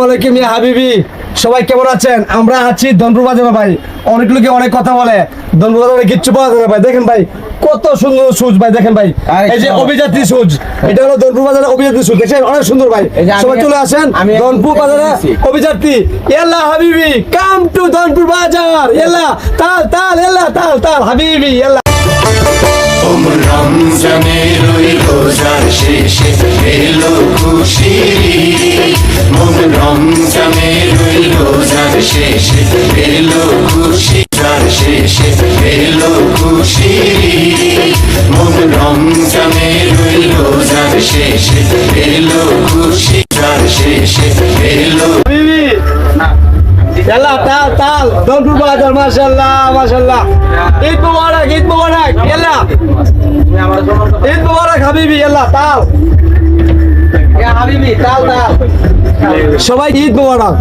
আলাইকুম ইয়া হাবিবি, সবাই কেমন আছেন? আমরা আছি ধনপুর বাজারে ভাই। অনেক লোকে অনেক কথা বলে, ধনপুর বাজারে কিচ্ছু পাওয়া যায় না ভাই। দেখেন ভাই কত সুন্দর সুজ ভাই, দেখেন ভাই এই যে অভিযাত্রী সুজ, এটা হলো ধনপুর বাজারে অভিযাত্রী সুজ, দেখেন অনেক সুন্দর ভাই। সবাই চলে আসেন ধনপুর বাজারে অভিযাত্রী। ইয়াল্লা হাবিবি, কাম টু ধনপুর বাজার। ইয়াল্লা তাল তাল, ইয়াল্লা তাল তাল হাবিবি, ইয়াল্লা। রমজানের ওই রোজার শেষে এলো খুশির মন, রমজানের ওই রোজার শেষে এলো খুশির শেষে এলো খুশির মন, রমজানের ওই রোজার শেষে এলো খুশির শেষে এলো হাবিবি ইয়াল্লা তাল তাল ধনপুর বাজার। মাশাআল্লাহ মাশাআল্লাহ, ঈদ মুবারক ঈদ মুবারক। ইয়াল্লা ঈদ মুবারক হাবিবি, ইয়াল্লা তাল ইয়া হাবিবি, তাল তাল। সবাই ঈদ মুবারক।